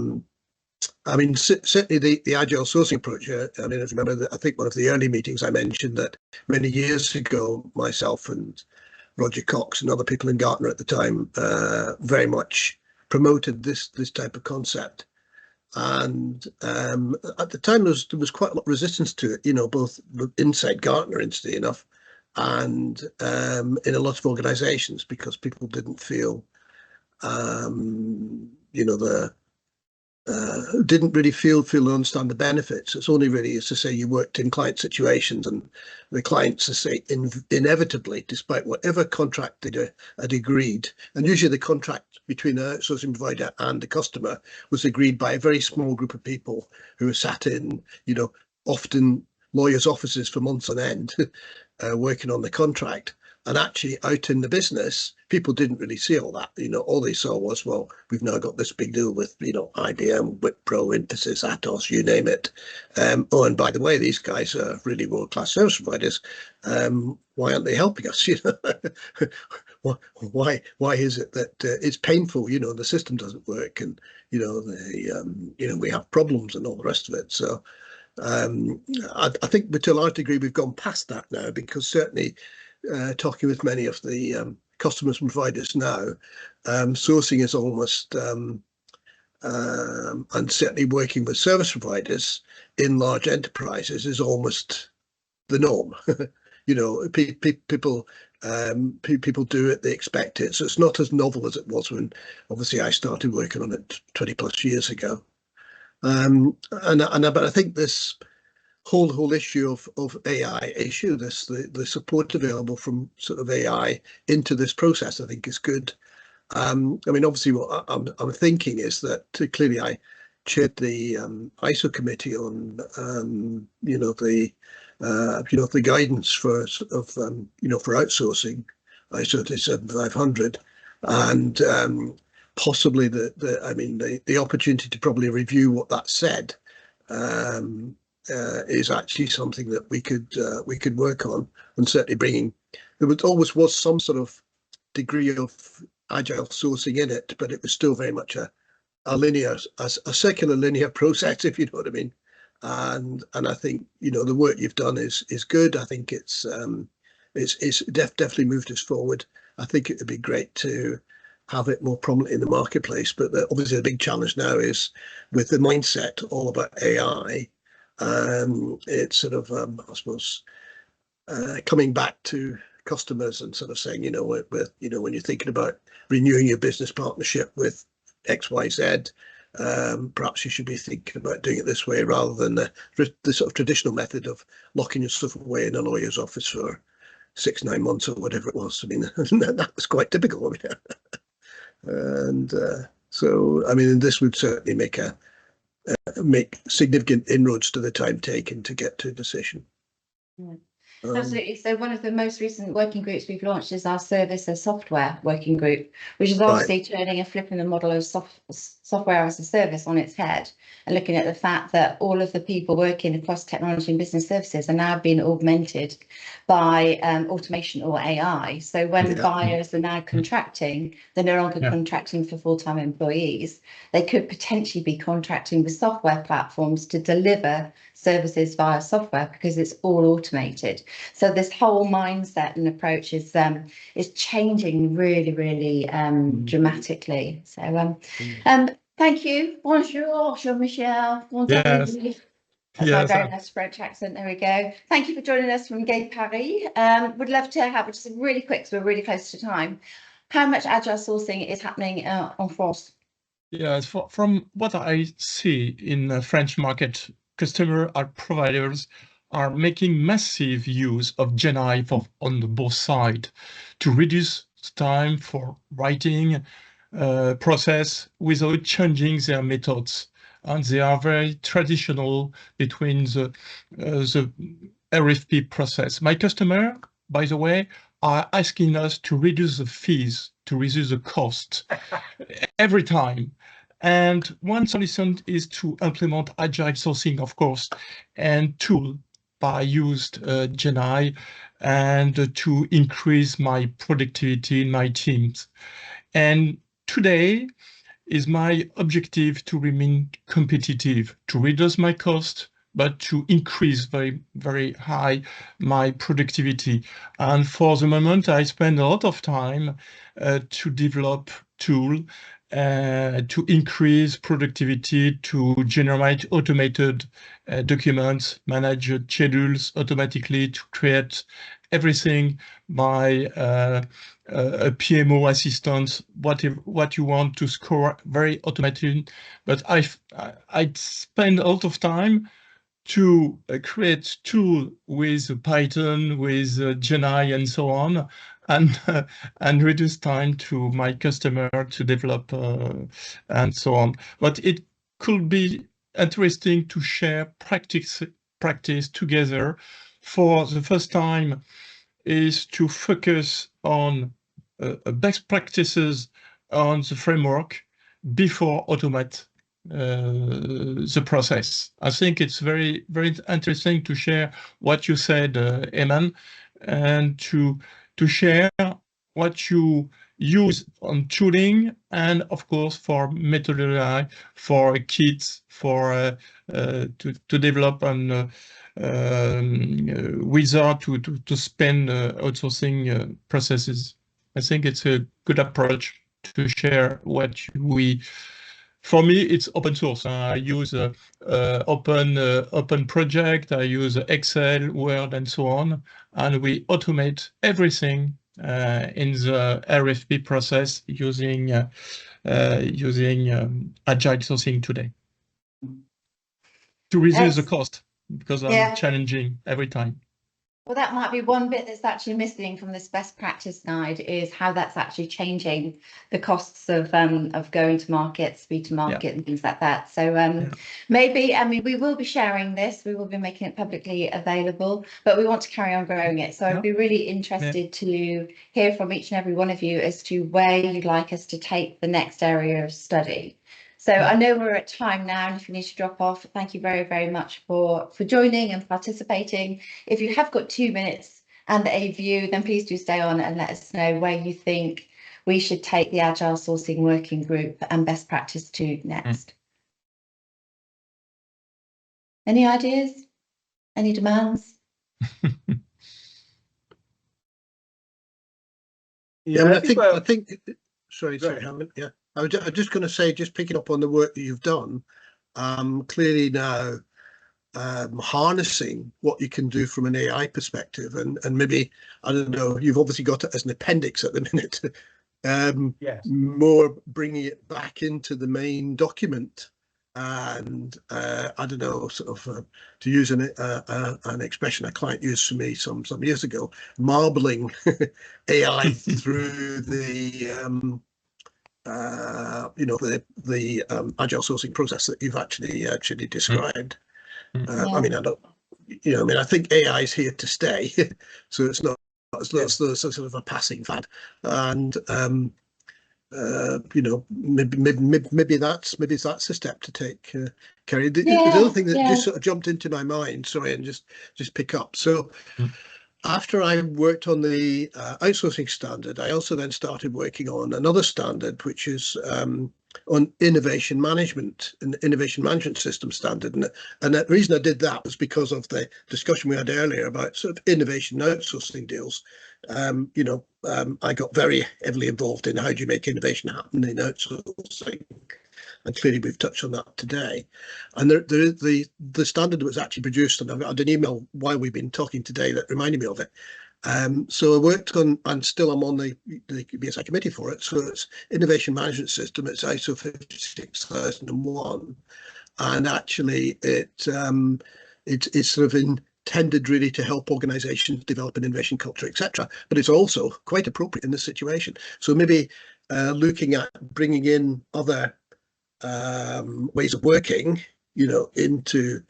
mean, certainly the Agile sourcing approach. I mean, I remember that I think one of the early meetings I mentioned that many years ago, myself and Roger Cox and other people in Gartner at the time very much promoted this type of concept. And at the time, there was quite a lot of resistance to it, you know, both inside Gartner, interestingly enough, and in a lot of organizations, because people didn't feel, you know, didn't really feel and understand the benefits. It's only really, as to say, you worked in client situations, and the clients, to say, inevitably, despite whatever contract they had agreed, and usually the contract between the outsourcing provider and the customer was agreed by a very small group of people who were sat in, you know, often lawyers' offices for months on end, working on the contract. And actually out in the business, people didn't really see all that. You know, all they saw was, well, we've now got this big deal with, you know, IBM, Wipro, Infosys, Atos, you name it. Oh, and by the way, these guys are really world-class service providers. Why aren't they helping us? You know, why is it that it's painful? You know, the system doesn't work, and you know, we have problems and all the rest of it. So I think to a large degree we've gone past that now, because certainly talking with many of the customers and providers now, sourcing is almost, and certainly working with service providers in large enterprises is almost the norm. You know, people do it, they expect it. So it's not as novel as it was when obviously I started working on it 20 plus years ago. But I think this whole issue of AI issue, the support available from sort of AI into this process, I think is good. I mean, obviously, what I'm thinking is that clearly I chaired the ISO committee on you know, the guidance for sort of you know, for outsourcing, ISO 27500, and possibly I mean the opportunity to probably review what that said. Is actually something that we could work on, and certainly bringing. There always was some sort of degree of agile sourcing in it, but it was still very much a linear, a circular linear process, if you know what I mean. And I think, you know, the work you've done is good. I think it's definitely moved us forward. I think it would be great to have it more prominently in the marketplace, but obviously the big challenge now is with the mindset all about AI. It's sort of, I suppose, coming back to customers and sort of saying, you know, you know, when you're thinking about renewing your business partnership with XYZ, perhaps you should be thinking about doing it this way rather than the sort of traditional method of locking your stuff away in a lawyer's office for 6-9 months or whatever it was. I mean, that was quite typical. I mean, and so, I mean, this would certainly make significant inroads to the time taken to get to a decision. Yeah. Absolutely. So one of the most recent working groups we've launched is our service and software working group, which is obviously turning and flipping the model of software as a service on its head, and looking at the fact that all of the people working across technology and business services are now being augmented by automation or AI. So when buyers are now contracting, they're no longer contracting for full-time employees. They could potentially be contracting with software platforms to deliver services via software because it's all automated. So this whole mindset and approach is changing really dramatically. So thank you. Bonjour, Jean-Michel. Yes. That's my very nice French accent. There we go. Thank you for joining us from Gay Paris. Would love to have just really quick, so we're really close to time. How much agile sourcing is happening in France? Yes, from what I see in the French market, customer or providers are making massive use of GenAI on the both side to reduce time for writing process without changing their methods. And they are very traditional between the RFP process. My customer, by the way, are asking us to reduce the fees, to reduce the cost every time. And one solution is to implement agile sourcing, of course, and tool by used GenAI and to increase my productivity in my teams. And today is my objective to remain competitive, to reduce my cost, but to increase very high my productivity. And for the moment, I spend a lot of time to develop tool to increase productivity, to generate automated documents, manage schedules automatically, to create everything by a PMO assistant, what you want to score very automated. But I spend a lot of time to create tool with Python, with GenAI and so on, and reduce time to my customer to develop and so on. But it could be interesting to share practice together. For the first time is to focus on best practices on the framework before automate the process. I think it's very interesting to share what you said, Eman, and to share what you use on tooling and of course for methodology, for kits, for to develop and without to spend outsourcing processes. I think it's a good approach to share what we. For me, it's open source. I use open project. I use Excel, Word, and so on, and we automate everything in the RFP process using agile sourcing today to reduce the cost because I'm challenging every time. Well, that might be one bit that's actually missing from this best practice guide is how that's actually changing the costs of going to market, speed to market and things like that. So maybe, I mean, we will be sharing this, we will be making it publicly available, but we want to carry on growing it. So I'd be really interested to hear from each and every one of you as to where you'd like us to take the next area of study. So I know we're at time now, and if you need to drop off, thank you very much for joining and participating. If you have got 2 minutes and a view, then please do stay on and let us know where you think we should take the Agile Sourcing Working Group and best practice to next. Any ideas? Any demands? I think. Sorry, Hammond. Yeah, I was just going to say, just picking up on the work that you've done, clearly now harnessing what you can do from an AI perspective, and maybe, I don't know, you've obviously got it as an appendix at the minute, more bringing it back into the main document, and I don't know, sort of to use an expression a client used for me some years ago, marbling AI through the the agile sourcing process that you've actually described. I mean, I think AI is here to stay, so it's not sort of a passing fad. And maybe that's a step to take. Kerry, the other thing that just sort of jumped into my mind, sorry, and just pick up. So after I worked on the outsourcing standard, I also then started working on another standard, which is on innovation management, an innovation management system standard. And the reason I did that was because of the discussion we had earlier about sort of innovation outsourcing deals. I got very heavily involved in how do you make innovation happen in outsourcing. And clearly we've touched on that today. And the standard was actually produced, and I've got an email while we've been talking today that reminded me of it. So I worked on, and still I'm on the GSA committee for it. So it's Innovation Management System. It's ISO 56001, and actually it's sort of intended really to help organisations develop an innovation culture, etc. But it's also quite appropriate in this situation. So maybe looking at bringing in other ways of working, into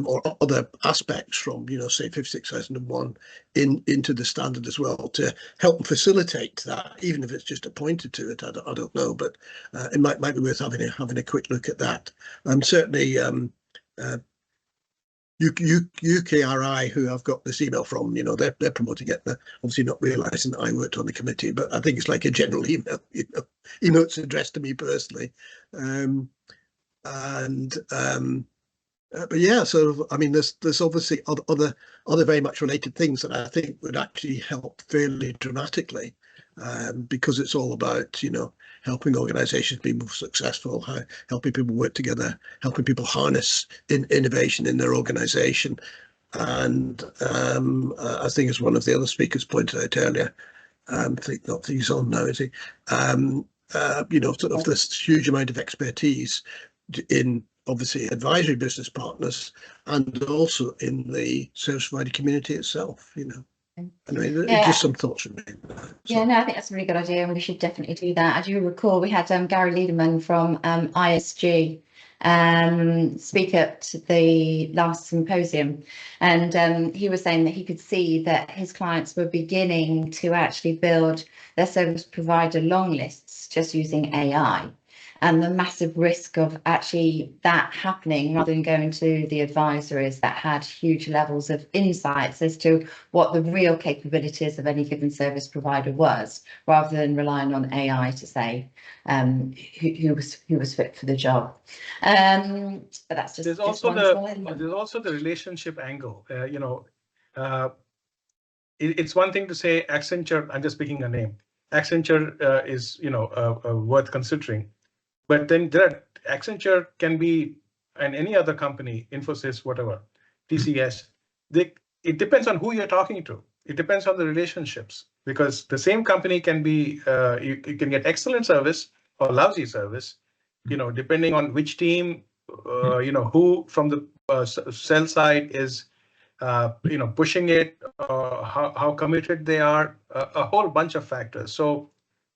or other aspects from, say 56001 into the standard as well, to help facilitate that, even if it's just a pointer to it. I don't know, but it might be worth having a quick look at that. Certainly UKRI, who I've got this email from, they're promoting it. They're obviously not realising that I worked on the committee, but I think it's like a general email. It's addressed to me personally. But yeah, so I mean, there's obviously other very much related things that I think would actually help fairly dramatically, because it's all about helping organisations be more successful, helping people work together, helping people harness innovation in their organisation, and I think as one of the other speakers pointed out earlier, I think not that he's on now, is he? Sort of this huge amount of expertise in obviously advisory business partners and also in the service provider community itself. Anyway, just some thoughts from me. Yeah, no, I think that's a really good idea, and we should definitely do that. As you recall, we had Gary Liederman from ISG speak at the last symposium, and he was saying that he could see that his clients were beginning to actually build their service provider long lists just using AI. And the massive risk of actually that happening rather than going to the advisories that had huge levels of insights as to what the real capabilities of any given service provider was, rather than relying on AI to say who was fit for the job. But that's just there's also the relationship angle. It's one thing to say Accenture. I'm just picking a name. Accenture is worth considering. But then Accenture can be, and any other company, Infosys, whatever, TCS, it depends on who you're talking to. It depends on the relationships, because the same company can be, you can get excellent service or lousy service, depending on which team, who from the sell side is, pushing it, how committed they are, a whole bunch of factors. So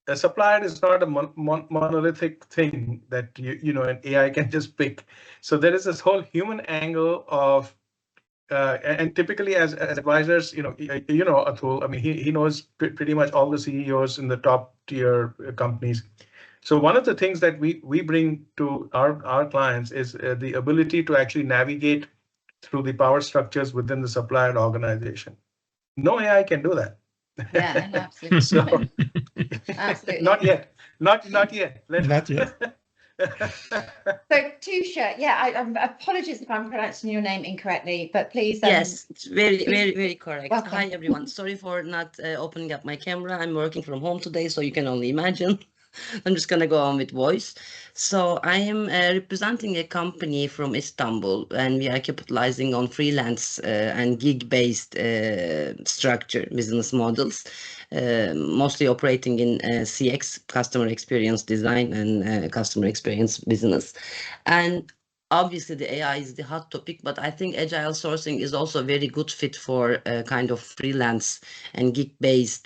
a supplier is not a monolithic thing that an AI can just pick. So there is this whole human angle of, and typically as advisors, Atul, I mean, he knows pretty much all the CEOs in the top tier companies. So one of the things that we bring to our clients is the ability to actually navigate through the power structures within the supplier organization. No AI can do that. Yeah, absolutely. So, absolutely. Not yet. Not yet. Not yet. So Tusha, apologies if I'm pronouncing your name incorrectly, but please. Yes, it's very, very, very correct. Welcome. Hi, everyone. Sorry for not opening up my camera. I'm working from home today, so you can only imagine. I'm just going to go on with voice. So I am representing a company from Istanbul, and we are capitalizing on freelance and gig-based structure business models, mostly operating in CX, customer experience design, and customer experience business. And obviously, the AI is the hot topic, but I think agile sourcing is also a very good fit for kind of freelance and gig-based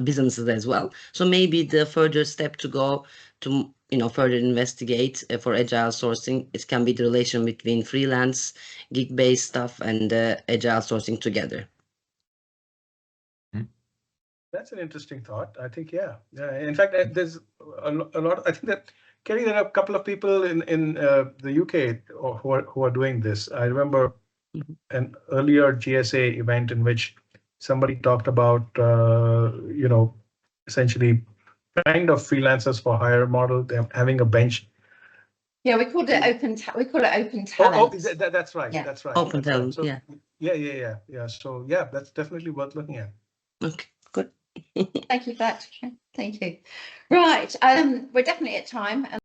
businesses as well. So maybe the further step to go to further investigate for agile sourcing, it can be the relation between freelance, gig-based stuff, and agile sourcing together. That's an interesting thought. I think, yeah. In fact, there's a lot. I think that, Kerry, there are a couple of people in the UK who are doing this. I remember an earlier GSA event in which somebody talked about, essentially kind of freelancers for hire model. They're having a bench. Yeah, we called it open Oh, talent. that's right. Yeah. That's right. Open That's right. talent, So, yeah. Yeah. So yeah, that's definitely worth looking at. Okay, good. Thank you for that. Thank you. Right. We're definitely at time.